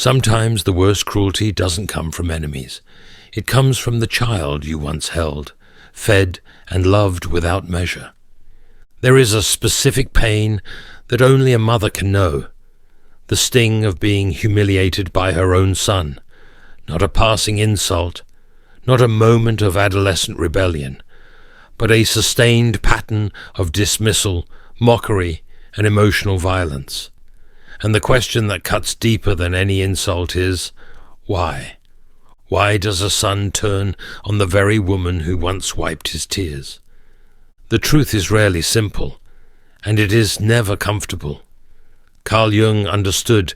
Sometimes the worst cruelty doesn't come from enemies. It comes from the child you once held, fed and loved without measure. There is a specific pain that only a mother can know, the sting of being humiliated by her own son, not a passing insult, not a moment of adolescent rebellion, but a sustained pattern of dismissal, mockery, and emotional violence. And the question that cuts deeper than any insult is, why? Why does a son turn on the very woman who once wiped his tears? The truth is rarely simple, and it is never comfortable. Carl Jung understood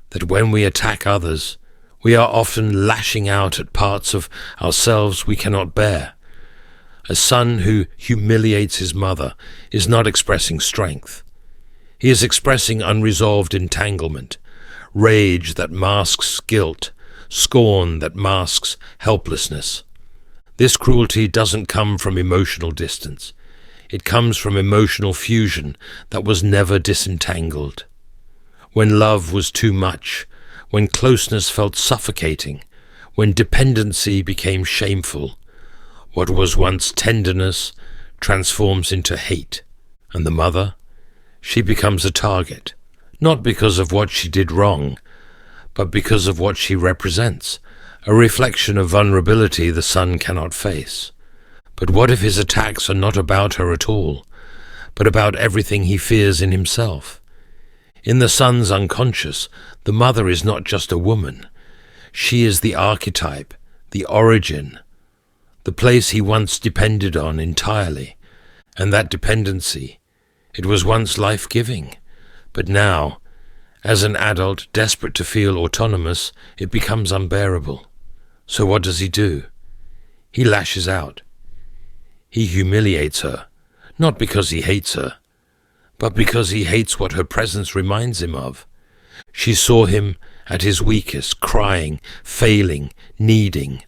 that when we attack others, we are often lashing out at parts of ourselves we cannot bear. A son who humiliates his mother is not expressing strength. He is expressing unresolved entanglement, rage that masks guilt, scorn that masks helplessness. This cruelty doesn't come from emotional distance. It comes from emotional fusion that was never disentangled. When love was too much, when closeness felt suffocating, when dependency became shameful, what was once tenderness transforms into hate, and the mother? She becomes a target, not because of what she did wrong, but because of what she represents, a reflection of vulnerability the son cannot face. But what if his attacks are not about her at all, but about everything he fears in himself? In the son's unconscious, the mother is not just a woman. She is the archetype, the origin, the place he once depended on entirely, and that dependency, it was once life-giving, but now, as an adult desperate to feel autonomous, it becomes unbearable. So what does he do? He lashes out. He humiliates her, not because he hates her, but because he hates what her presence reminds him of. She saw him at his weakest, crying, failing, needing.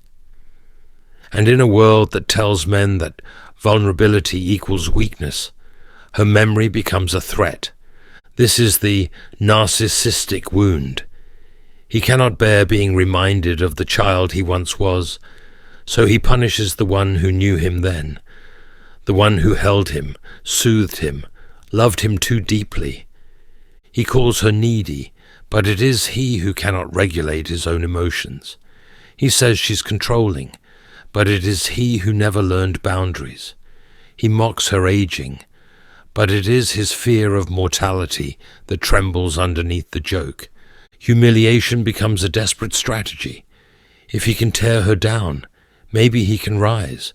And in a world that tells men that vulnerability equals weakness, her memory becomes a threat. This is the narcissistic wound. He cannot bear being reminded of the child he once was, so he punishes the one who knew him then, the one who held him, soothed him, loved him too deeply. He calls her needy, but it is he who cannot regulate his own emotions. He says she's controlling, but it is he who never learned boundaries. He mocks her aging, but it is his fear of mortality that trembles underneath the joke. Humiliation becomes a desperate strategy. If he can tear her down, maybe he can rise.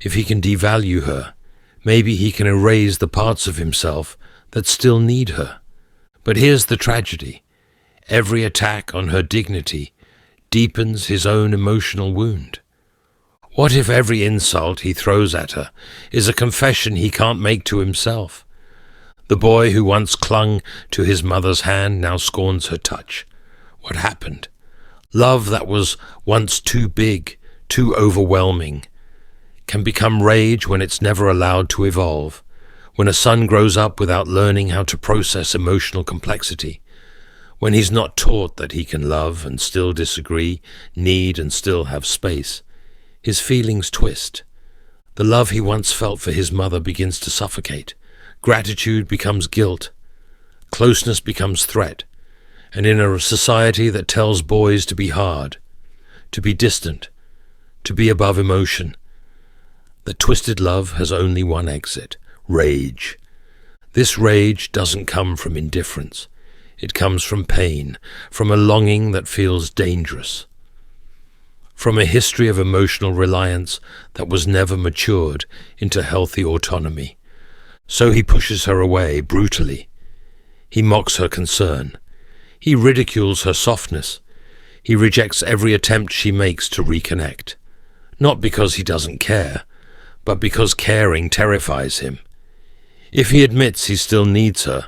If he can devalue her, maybe he can erase the parts of himself that still need her. But here's the tragedy. Every attack on her dignity deepens his own emotional wound. What if every insult he throws at her is a confession he can't make to himself? The boy who once clung to his mother's hand now scorns her touch. What happened? Love that was once too big, too overwhelming, can become rage when it's never allowed to evolve, when a son grows up without learning how to process emotional complexity, when he's not taught that he can love and still disagree, need and still have space. His feelings twist. The love he once felt for his mother begins to suffocate. Gratitude becomes guilt. Closeness becomes threat. And in a society that tells boys to be hard, to be distant, to be above emotion, the twisted love has only one exit: rage. This rage doesn't come from indifference. It comes from pain, from a longing that feels dangerous, from a history of emotional reliance that was never matured into healthy autonomy. So he pushes her away brutally. He mocks her concern. He ridicules her softness. He rejects every attempt she makes to reconnect, not because he doesn't care, but because caring terrifies him. If he admits he still needs her,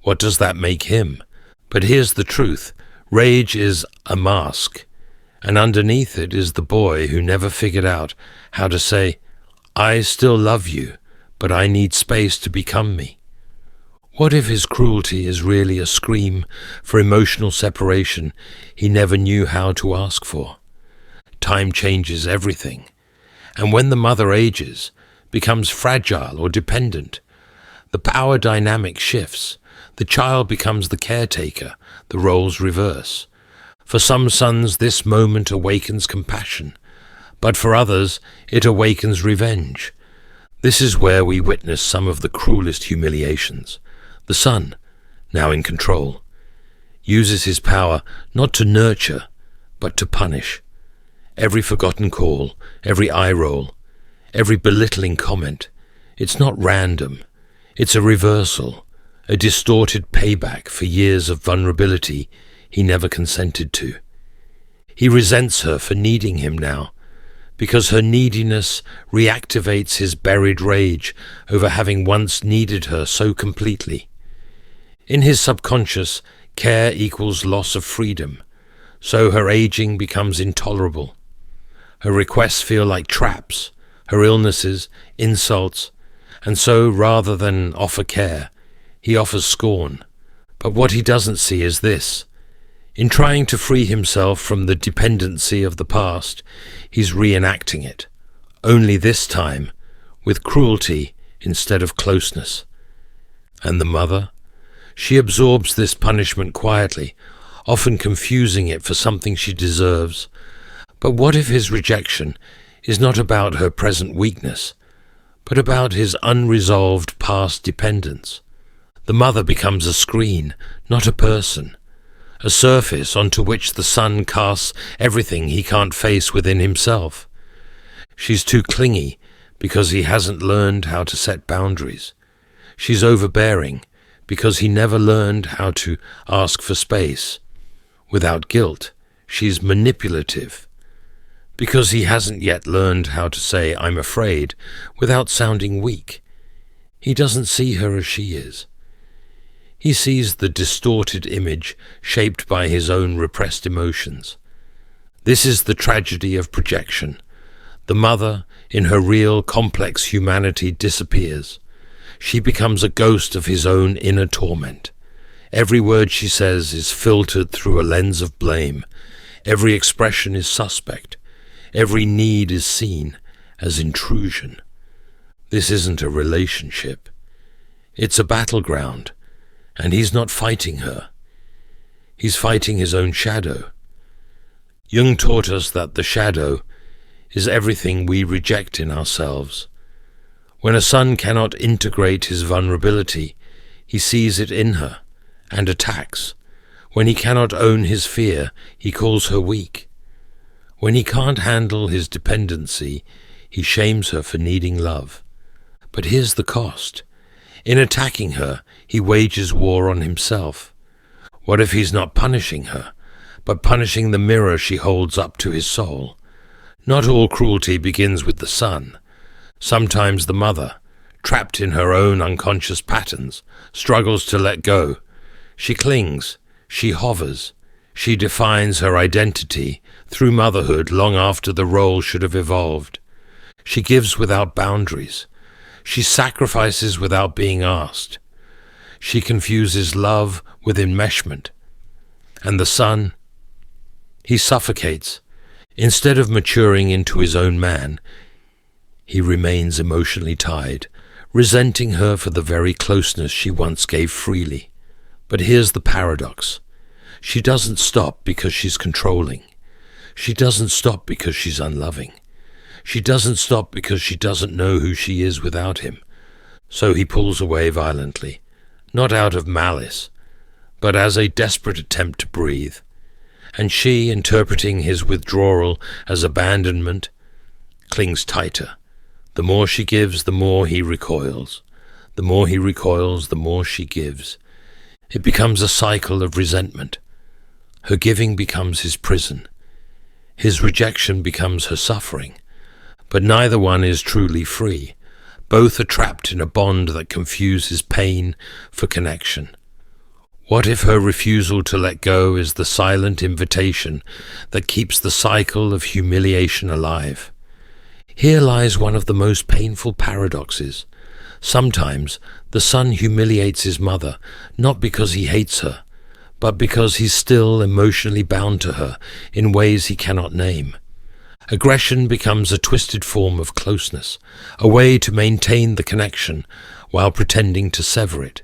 what does that make him? But here's the truth. Rage is a mask, and underneath it is the boy who never figured out how to say, "I still love you, but I need space to become me." What if his cruelty is really a scream for emotional separation he never knew how to ask for? Time changes everything, and when the mother ages, becomes fragile or dependent, the power dynamic shifts. The child becomes the caretaker, the roles reverse. For some sons, this moment awakens compassion, but for others, it awakens revenge. This is where we witness some of the cruelest humiliations. The son, now in control, uses his power not to nurture, but to punish. Every forgotten call, every eye roll, every belittling comment, it's not random. It's a reversal, a distorted payback for years of vulnerability he never consented to. He resents her for needing him now, because her neediness reactivates his buried rage over having once needed her so completely. In his subconscious, care equals loss of freedom, so her aging becomes intolerable. Her requests feel like traps, her illnesses, insults, and so rather than offer care, he offers scorn. But what he doesn't see is this. In trying to free himself from the dependency of the past, he's reenacting it, only this time with cruelty instead of closeness. And the mother? She absorbs this punishment quietly, often confusing it for something she deserves. But what if his rejection is not about her present weakness, but about his unresolved past dependence? The mother becomes a screen, not a person, a surface onto which the son casts everything he can't face within himself. She's too clingy because he hasn't learned how to set boundaries. She's overbearing because he never learned how to ask for space. Without guilt, she's manipulative because he hasn't yet learned how to say, "I'm afraid," without sounding weak. He doesn't see her as she is. He sees the distorted image shaped by his own repressed emotions. This is the tragedy of projection. The mother, in her real, complex humanity, disappears. She becomes a ghost of his own inner torment. Every word she says is filtered through a lens of blame. Every expression is suspect. Every need is seen as intrusion. This isn't a relationship. It's a battleground, and he's not fighting her. He's fighting his own shadow. Jung taught us that the shadow is everything we reject in ourselves. When a son cannot integrate his vulnerability, he sees it in her and attacks. When he cannot own his fear, he calls her weak. When he can't handle his dependency, he shames her for needing love. But here's the cost. In attacking her, he wages war on himself. What if he's not punishing her, but punishing the mirror she holds up to his soul? Not all cruelty begins with the son. Sometimes the mother, trapped in her own unconscious patterns, struggles to let go. She clings, she hovers, she defines her identity through motherhood long after the role should have evolved. She gives without boundaries. She sacrifices without being asked. She confuses love with enmeshment. And the son, he suffocates. Instead of maturing into his own man, he remains emotionally tied, resenting her for the very closeness she once gave freely. But here's the paradox. She doesn't stop because she's controlling. She doesn't stop because she's unloving. She doesn't stop because she doesn't know who she is without him. So he pulls away violently, not out of malice, but as a desperate attempt to breathe. And she, interpreting his withdrawal as abandonment, clings tighter. The more she gives, the more he recoils. The more he recoils, the more she gives. It becomes a cycle of resentment. Her giving becomes his prison. His rejection becomes her suffering. But neither one is truly free. Both are trapped in a bond that confuses pain for connection. What if her refusal to let go is the silent invitation that keeps the cycle of humiliation alive? Here lies one of the most painful paradoxes. Sometimes The son humiliates his mother, not because he hates her, but because he's still emotionally bound to her in ways he cannot name. Aggression becomes a twisted form of closeness, a way to maintain the connection while pretending to sever it.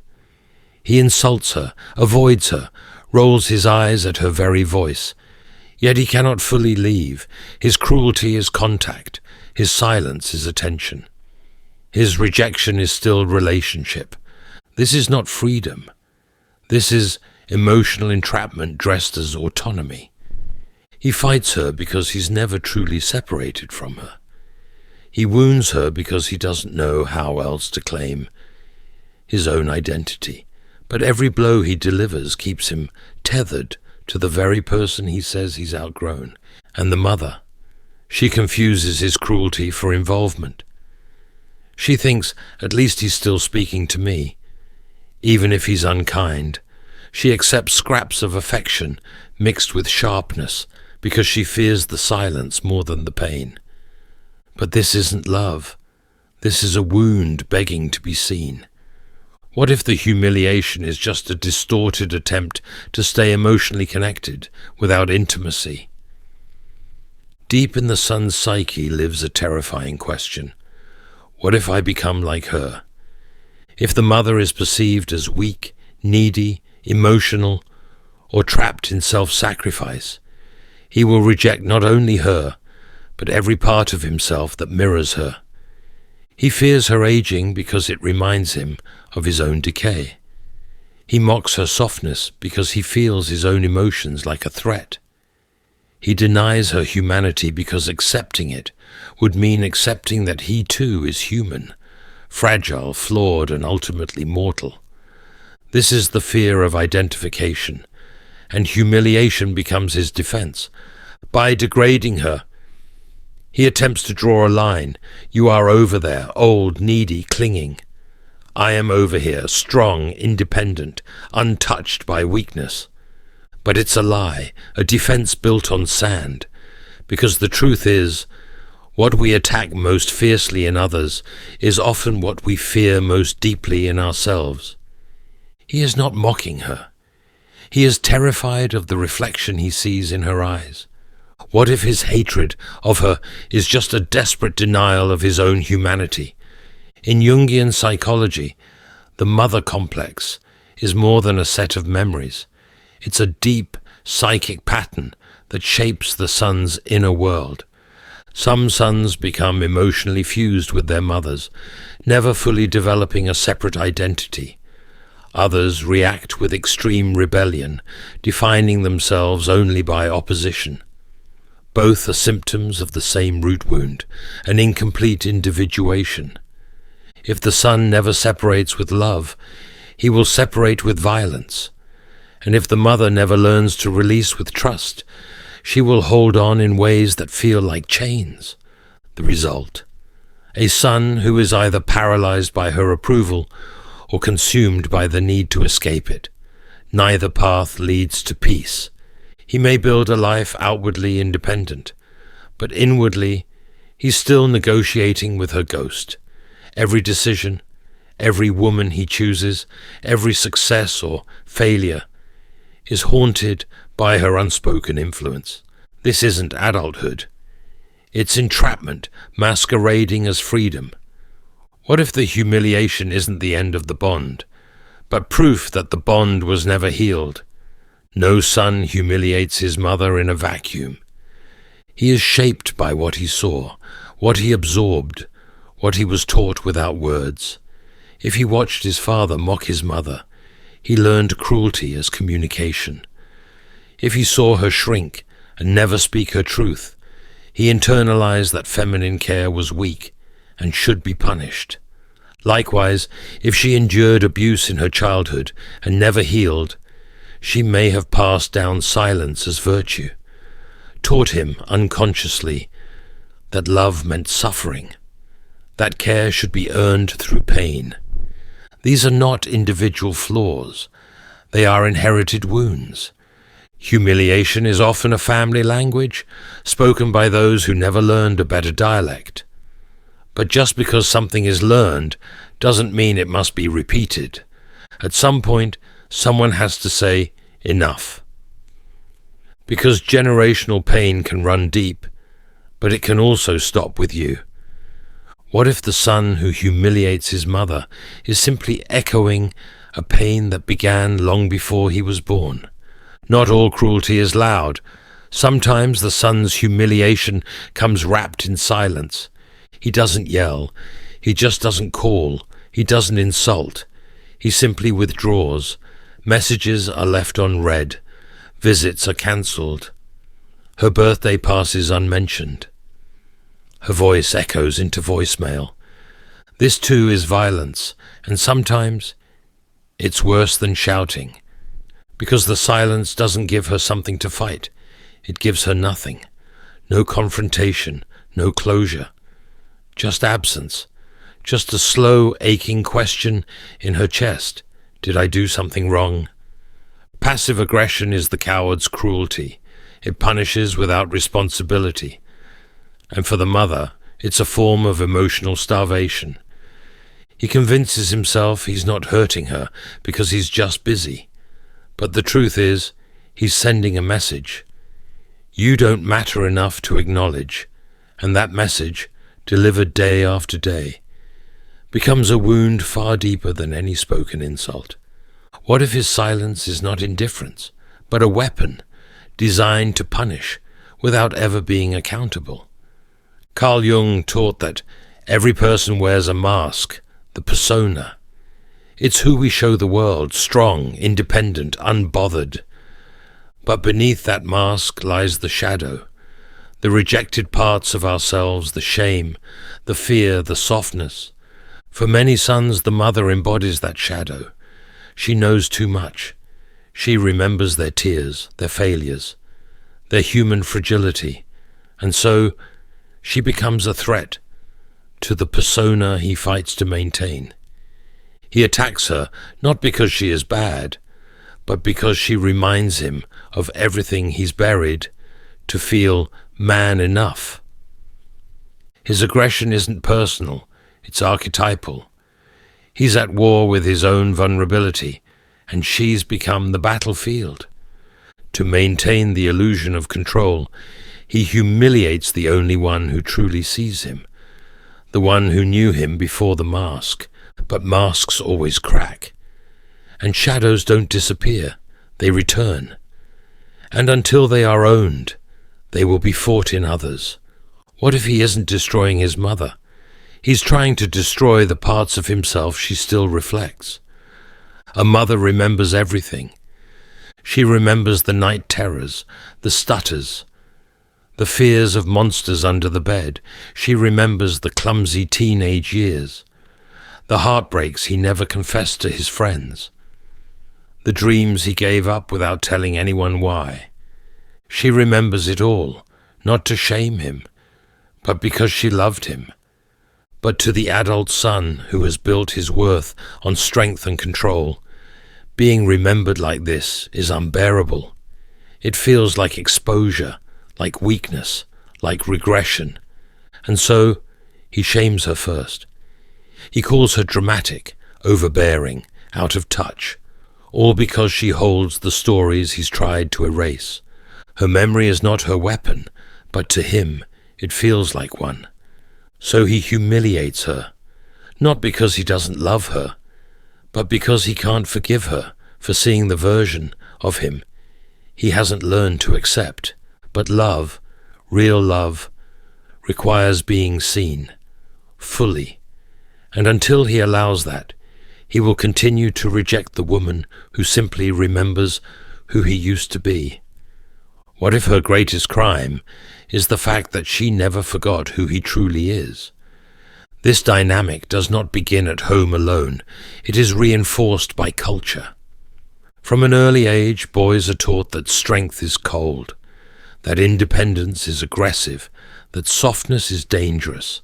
He insults her, avoids her, rolls his eyes at her very voice. Yet he cannot fully leave. His cruelty is contact. His silence is attention. His rejection is still relationship. This is not freedom. This is emotional entrapment dressed as autonomy. He fights her because he's never truly separated from her. He wounds her because he doesn't know how else to claim his own identity. But every blow he delivers keeps him tethered to the very person he says he's outgrown. And the mother, she confuses his cruelty for involvement. She thinks, at least he's still speaking to me. Even if he's unkind, she accepts scraps of affection mixed with sharpness because she fears the silence more than the pain. But this isn't love. This is a wound begging to be seen. What if the humiliation is just a distorted attempt to stay emotionally connected without intimacy? Deep in the son's psyche lives a terrifying question. What if I become like her? If the mother is perceived as weak, needy, emotional, or trapped in self-sacrifice, he will reject not only her, but every part of himself that mirrors her. He fears her aging because it reminds him of his own decay. He mocks her softness because he feels his own emotions like a threat. He denies her humanity because accepting it would mean accepting that he too is human, fragile, flawed, and ultimately mortal. This is the fear of identification, and humiliation becomes his defense. By degrading her, he attempts to draw a line. You are over there, old, needy, clinging. I am over here, strong, independent, untouched by weakness. But it's a lie, a defense built on sand, because the truth is, what we attack most fiercely in others is often what we fear most deeply in ourselves. He is not mocking her. He is terrified of the reflection he sees in her eyes. What if his hatred of her is just a desperate denial of his own humanity? In Jungian psychology, the mother complex is more than a set of memories. It's a deep psychic pattern that shapes the son's inner world. Some sons become emotionally fused with their mothers, never fully developing a separate identity. Others react with extreme rebellion, defining themselves only by opposition. Both are symptoms of the same root wound, an incomplete individuation. If the son never separates with love, he will separate with violence. And if the mother never learns to release with trust, she will hold on in ways that feel like chains. The result: a son who is either paralyzed by her approval or consumed by the need to escape it. Neither path leads to peace. He may build a life outwardly independent, but inwardly he's still negotiating with her ghost. Every decision, every woman he chooses, every success or failure is haunted by her unspoken influence. This isn't adulthood. It's entrapment masquerading as freedom. What if the humiliation isn't the end of the bond, but proof that the bond was never healed? No son humiliates his mother in a vacuum. He is shaped by what he saw, what he absorbed, what he was taught without words. If he watched his father mock his mother, he learned cruelty as communication. If he saw her shrink and never speak her truth, he internalized that feminine care was weak and should be punished. Likewise, if she endured abuse in her childhood and never healed, she may have passed down silence as virtue, taught him unconsciously that love meant suffering, that care should be earned through pain. These are not individual flaws. They are inherited wounds. Humiliation is often a family language, spoken by those who never learned a better dialect. But just because something is learned doesn't mean it must be repeated. At some point, someone has to say, enough. Because generational pain can run deep, but it can also stop with you. What if the son who humiliates his mother is simply echoing a pain that began long before he was born? Not all cruelty is loud. Sometimes the son's humiliation comes wrapped in silence. He doesn't yell. He just doesn't call. He doesn't insult. He simply withdraws. Messages are left unread. Visits are cancelled. Her birthday passes unmentioned. Her voice echoes into voicemail. This too is violence, and sometimes it's worse than shouting, because the silence doesn't give her something to fight. It gives her nothing. No confrontation, no closure. Just absence. Just a slow, aching question in her chest. Did I do something wrong? Passive aggression is the coward's cruelty. It punishes without responsibility. And for the mother, it's a form of emotional starvation. He convinces himself he's not hurting her because he's just busy. But the truth is, he's sending a message. You don't matter enough to acknowledge, and that message, delivered day after day, becomes a wound far deeper than any spoken insult. What if his silence is not indifference, but a weapon designed to punish without ever being accountable? Carl Jung taught that every person wears a mask, the persona. It's who we show the world, strong, independent, unbothered. But beneath that mask lies the shadow, the rejected parts of ourselves, the shame, the fear, the softness. For many sons, the mother embodies that shadow. She knows too much. She remembers their tears, their failures, their human fragility, and so she becomes a threat to the persona he fights to maintain. He attacks her not because she is bad, but because she reminds him of everything he's buried to feel man enough. His aggression isn't personal, it's archetypal. He's at war with his own vulnerability, and she's become the battlefield. To maintain the illusion of control, he humiliates the only one who truly sees him, the one who knew him before the mask. But masks always crack, and shadows don't disappear, they return. And until they are owned, they will be fought in others. What if he isn't destroying his mother? He's trying to destroy the parts of himself she still reflects. A mother remembers everything. She remembers the night terrors, the stutters, the fears of monsters under the bed. She remembers the clumsy teenage years, the heartbreaks he never confessed to his friends, the dreams he gave up without telling anyone why. She remembers it all, not to shame him, but because she loved him. But to the adult son who has built his worth on strength and control, being remembered like this is unbearable. It feels like exposure, like weakness, like regression. And so he shames her first. He calls her dramatic, overbearing, out of touch, all because she holds the stories he's tried to erase. Her memory is not her weapon, but to him it feels like one. So he humiliates her, not because he doesn't love her, but because he can't forgive her for seeing the version of him he hasn't learned to accept. But love, real love, requires being seen, fully. And until he allows that, he will continue to reject the woman who simply remembers who he used to be. What if her greatest crime is the fact that she never forgot who he truly is? This dynamic does not begin at home alone. It is reinforced by culture. From an early age, boys are taught that strength is cold, that independence is aggressive, that softness is dangerous.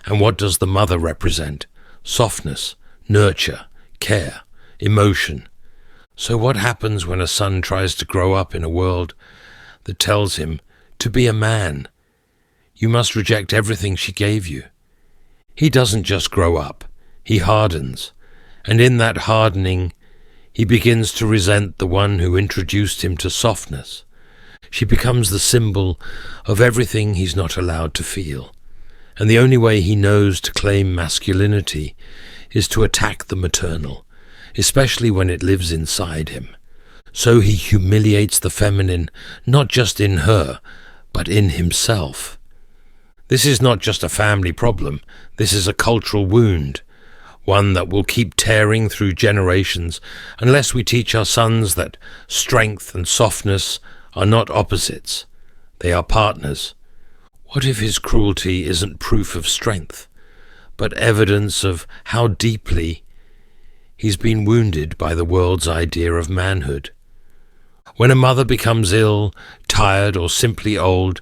And what does the mother represent? Softness, nurture, care, emotion. So what happens when a son tries to grow up in a world that tells him, to be a man, you must reject everything she gave you? He doesn't just grow up, He hardens, and in that hardening, he begins to resent the one who introduced him to softness. She becomes the symbol of everything he's not allowed to feel, and the only way he knows to claim masculinity is to attack the maternal, especially when it lives inside him. So he humiliates the feminine, not just in her, but in himself. This is not just a family problem, this is a cultural wound, one that will keep tearing through generations unless we teach our sons that strength and softness are not opposites, they are partners. What if his cruelty isn't proof of strength, but evidence of how deeply he's been wounded by the world's idea of manhood? When a mother becomes ill, tired, or simply old,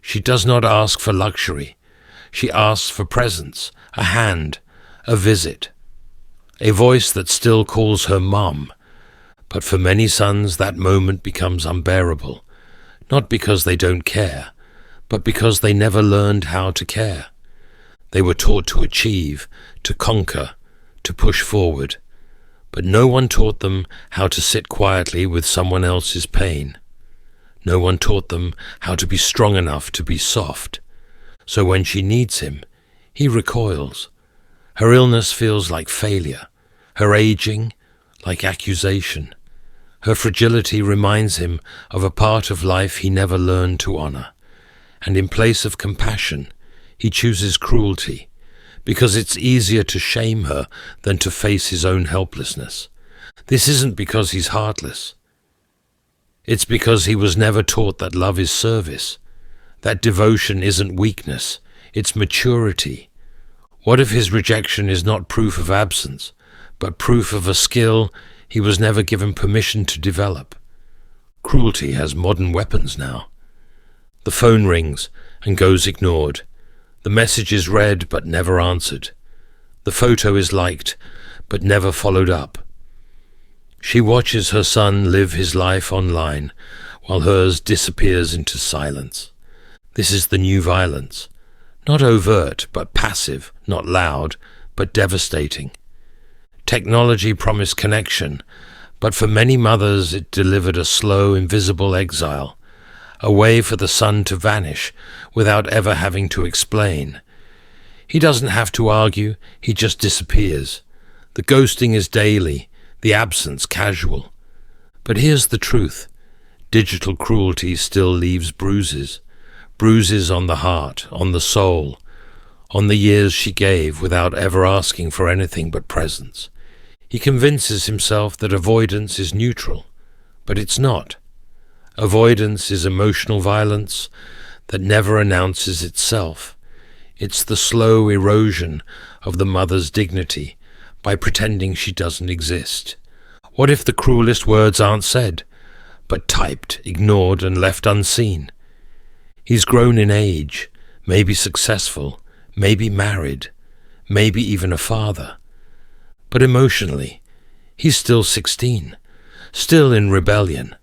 she does not ask for luxury. She asks for presence, a hand, a visit, a voice that still calls her mum. But for many sons, that moment becomes unbearable, not because they don't care, but because they never learned how to care. They were taught to achieve, to conquer, to push forward, but no one taught them how to sit quietly with someone else's pain. No one taught them how to be strong enough to be soft. So when she needs him, he recoils. Her illness feels like failure, her aging like accusation. Her fragility reminds him of a part of life he never learned to honor. And in place of compassion, he chooses cruelty, because it's easier to shame her than to face his own helplessness. This isn't because he's heartless. It's because he was never taught that love is service, that devotion isn't weakness, it's maturity. What if his rejection is not proof of absence, but proof of a skill he was never given permission to develop? Cruelty has modern weapons now. The phone rings and goes ignored. The message is read but never answered. The photo is liked but never followed up. She watches her son live his life online while hers disappears into silence. This is the new violence. Not overt but passive, not loud but devastating. Technology promised connection, but for many mothers it delivered a slow, invisible exile, a way for the son to vanish without ever having to explain. He doesn't have to argue, he just disappears. The ghosting is daily, the absence casual. But here's the truth. Digital cruelty still leaves bruises. Bruises on the heart, on the soul, on the years she gave without ever asking for anything but presence. He convinces himself that avoidance is neutral, but it's not. Avoidance is emotional violence that never announces itself. It's the slow erosion of the mother's dignity by pretending she doesn't exist. What if the cruelest words aren't said, but typed, ignored, and left unseen? He's grown in age, maybe successful, maybe married, maybe even a father. But emotionally, he's still 16, still in rebellion,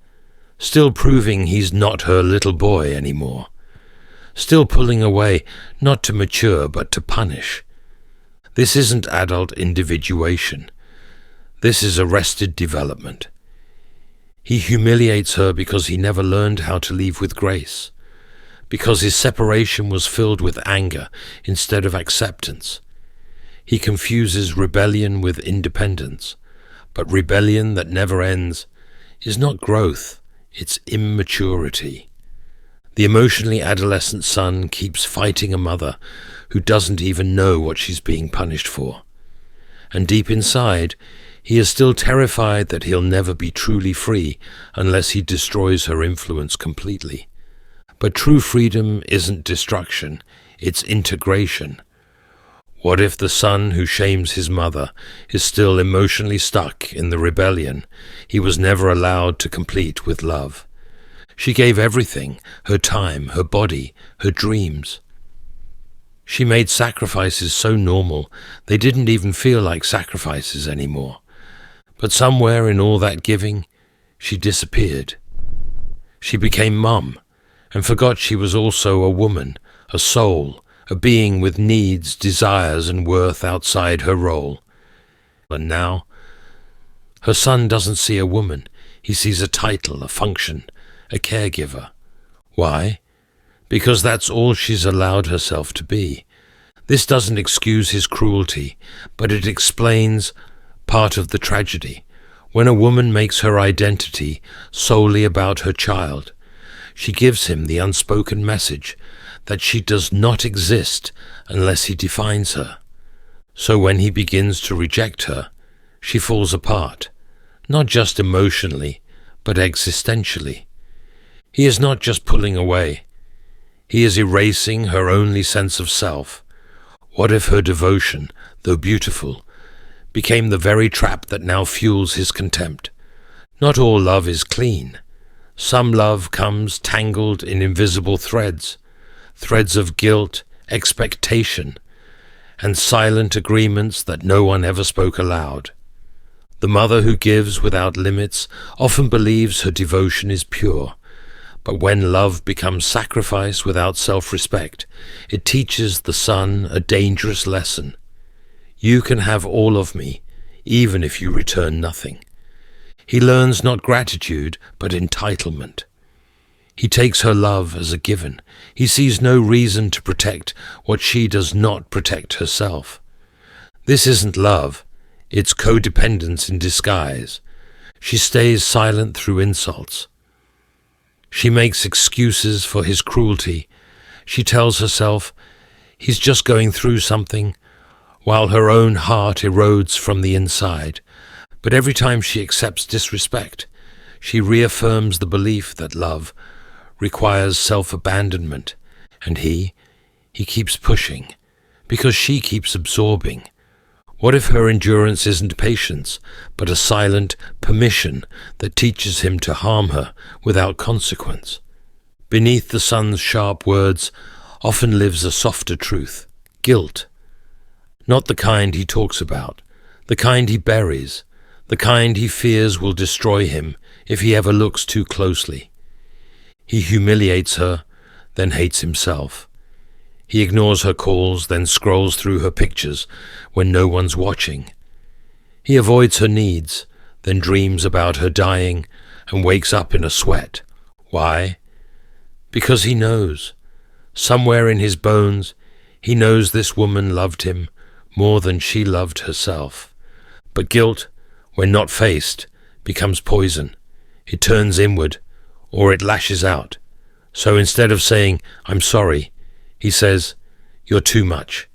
still proving he's not her little boy anymore, still pulling away not to mature but to punish. This isn't adult individuation. This is arrested development. He humiliates her because he never learned how to leave with grace, because his separation was filled with anger instead of acceptance. He confuses rebellion with independence, but rebellion that never ends is not growth, it's immaturity. The emotionally adolescent son keeps fighting a mother who doesn't even know what she's being punished for. And deep inside, he is still terrified that he'll never be truly free unless he destroys her influence completely. But true freedom isn't destruction, it's integration. What if the son who shames his mother is still emotionally stuck in the rebellion he was never allowed to complete with love? She gave everything, her time, her body, her dreams. She made sacrifices so normal they didn't even feel like sacrifices anymore. But somewhere in all that giving, she disappeared. She became mum, and forgot she was also a woman, a soul, a being with needs, desires, and worth outside her role. And now, her son doesn't see a woman. He sees a title, a function, a caregiver. Why? Because that's all she's allowed herself to be. This doesn't excuse his cruelty, but it explains part of the tragedy. When a woman makes her identity solely about her child, she gives him the unspoken message that she does not exist unless he defines her. So when he begins to reject her, she falls apart, not just emotionally, but existentially. He is not just pulling away. He is erasing her only sense of self. What if her devotion, though beautiful, became the very trap that now fuels his contempt? Not all love is clean. Some love comes tangled in invisible threads, threads of guilt, expectation, and silent agreements that no one ever spoke aloud. The mother who gives without limits often believes her devotion is pure, but when love becomes sacrifice without self-respect, it teaches the son a dangerous lesson. You can have all of me, even if you return nothing. He learns not gratitude, but entitlement. He takes her love as a given. He sees no reason to protect what she does not protect herself. This isn't love, it's codependence in disguise. She stays silent through insults. She makes excuses for his cruelty. She tells herself he's just going through something, while her own heart erodes from the inside. But every time she accepts disrespect, she reaffirms the belief that love requires self-abandonment, and he keeps pushing, because she keeps absorbing. What if her endurance isn't patience, but a silent permission that teaches him to harm her without consequence? Beneath the son's sharp words often lives a softer truth, guilt. Not the kind he talks about, the kind he buries, the kind he fears will destroy him if he ever looks too closely. He humiliates her, then hates himself. He ignores her calls, then scrolls through her pictures when no one's watching. He avoids her needs, then dreams about her dying and wakes up in a sweat. Why? Because he knows. Somewhere in his bones, he knows this woman loved him more than she loved herself. But guilt, when not faced, becomes poison. It turns inward, or it lashes out. So instead of saying, "I'm sorry," he says, "You're too much."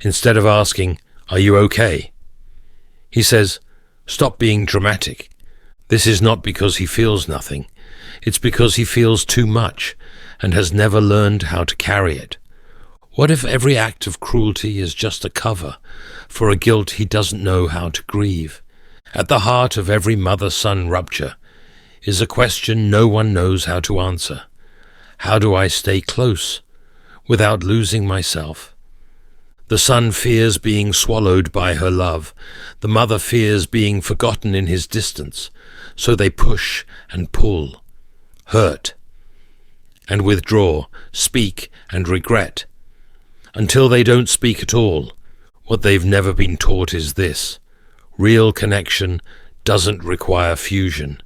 Instead of asking, "Are you okay?" he says, "Stop being dramatic." This is not because he feels nothing. It's because he feels too much and has never learned how to carry it. What if every act of cruelty is just a cover for a guilt he doesn't know how to grieve? At the heart of every mother-son rupture is a question no one knows how to answer. How do I stay close without losing myself? The son fears being swallowed by her love. The mother fears being forgotten in his distance. So they push and pull, hurt and withdraw, speak and regret, until they don't speak at all. What they've never been taught is this: real connection doesn't require fusion,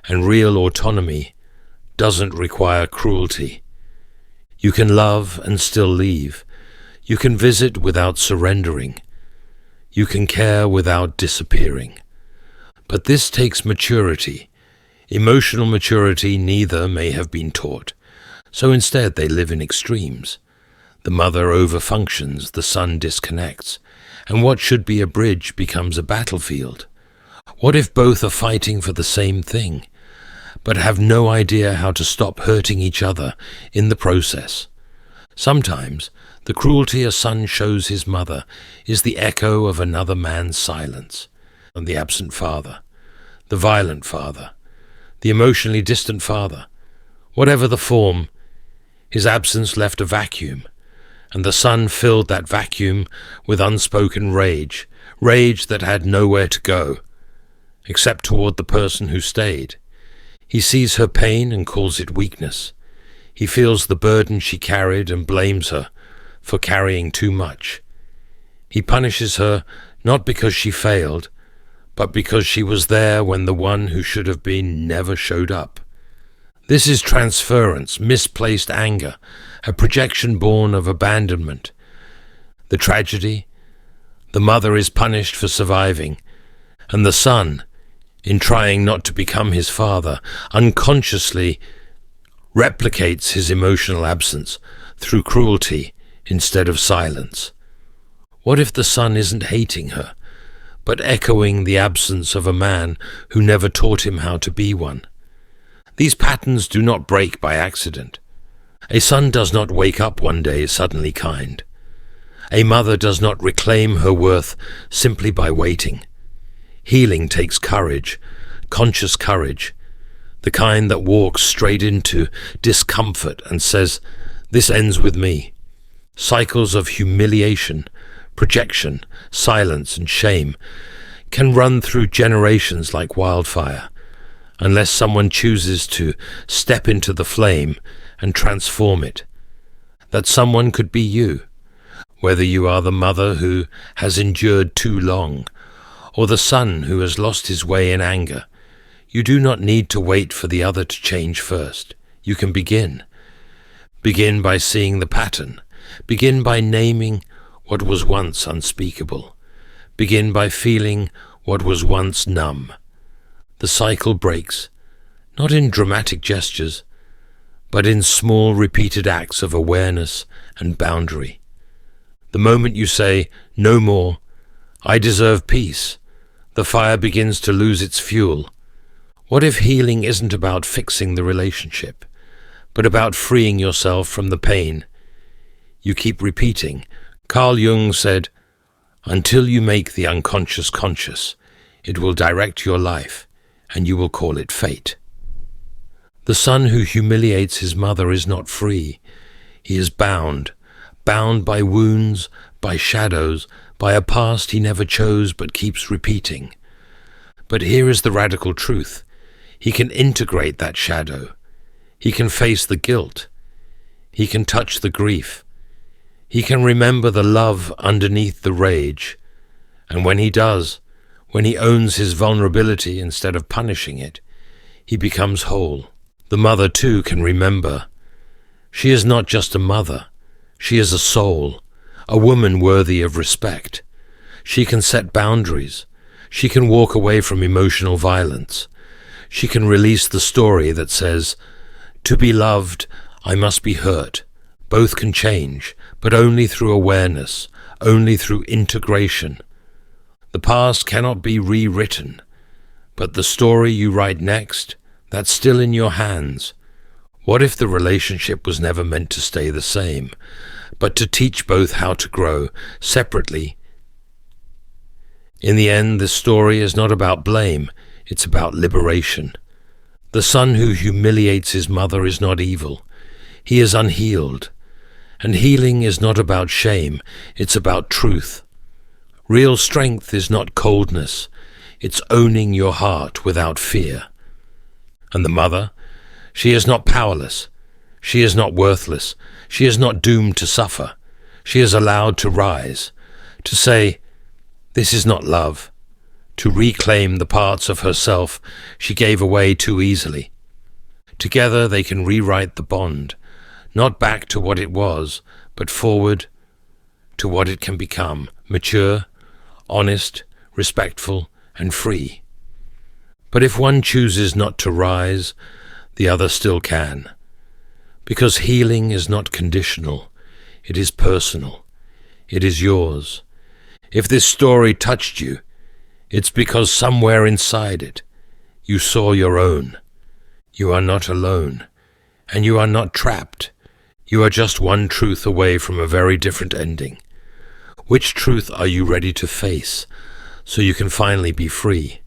and real autonomy doesn't require cruelty. You can love and still leave. You can visit without surrendering. You can care without disappearing. But this takes maturity. Emotional maturity neither may have been taught. So instead they live in extremes. The mother overfunctions, the son disconnects, and what should be a bridge becomes a battlefield. What if both are fighting for the same thing, but have no idea how to stop hurting each other in the process? Sometimes the cruelty a son shows his mother is the echo of another man's silence, and the absent father, the violent father, the emotionally distant father. Whatever the form, his absence left a vacuum, and the son filled that vacuum with unspoken rage, rage that had nowhere to go, except toward the person who stayed. He sees her pain and calls it weakness. He feels the burden she carried and blames her for carrying too much. He punishes her not because she failed, but because she was there when the one who should have been never showed up. This is transference, misplaced anger, a projection born of abandonment. The tragedy: the mother is punished for surviving, and the son, in trying not to become his father, unconsciously replicates his emotional absence through cruelty instead of silence. What if the son isn't hating her, but echoing the absence of a man who never taught him how to be one? These patterns do not break by accident. A son does not wake up one day suddenly kind. A mother does not reclaim her worth simply by waiting. Healing takes courage, conscious courage, the kind that walks straight into discomfort and says, "This ends with me." Cycles of humiliation, projection, silence, and shame can run through generations like wildfire, unless someone chooses to step into the flame and transform it. That someone could be you, whether you are the mother who has endured too long, or the son who has lost his way in anger. You do not need to wait for the other to change first. You can begin. Begin by seeing the pattern. Begin by naming what was once unspeakable. Begin by feeling what was once numb. The cycle breaks, not in dramatic gestures, but in small repeated acts of awareness and boundary. The moment you say, "No more, I deserve peace," the fire begins to lose its fuel. What if healing isn't about fixing the relationship, but about freeing yourself from the pain you keep repeating? Carl Jung said, "Until you make the unconscious conscious, it will direct your life, and you will call it fate." The son who humiliates his mother is not free. He is bound by wounds, by shadows, by a past he never chose but keeps repeating. But here is the radical truth. He can integrate that shadow. He can face the guilt. He can touch the grief. He can remember the love underneath the rage. And when he does, when he owns his vulnerability instead of punishing it, he becomes whole. The mother, too, can remember. She is not just a mother. She is a soul, a woman worthy of respect. She can set boundaries. She can walk away from emotional violence. She can release the story that says, "To be loved, I must be hurt." Both can change, but only through awareness, only through integration. The past cannot be rewritten, but the story you write next, that's still in your hands. What if the relationship was never meant to stay the same, but to teach both how to grow separately? In the end, this story is not about blame, it's about liberation. The son who humiliates his mother is not evil. He is unhealed. And healing is not about shame, it's about truth. Real strength is not coldness, it's owning your heart without fear. And the mother, she is not powerless, she is not worthless, she is not doomed to suffer. She is allowed to rise, to say, "This is not love," to reclaim the parts of herself she gave away too easily. Together they can rewrite the bond, not back to what it was, but forward to what it can become, mature, honest, respectful, and free. But if one chooses not to rise, the other still can. Because healing is not conditional, it is personal, it is yours. If this story touched you, it's because somewhere inside it, you saw your own. You are not alone, and you are not trapped. You are just one truth away from a very different ending. Which truth are you ready to face so you can finally be free?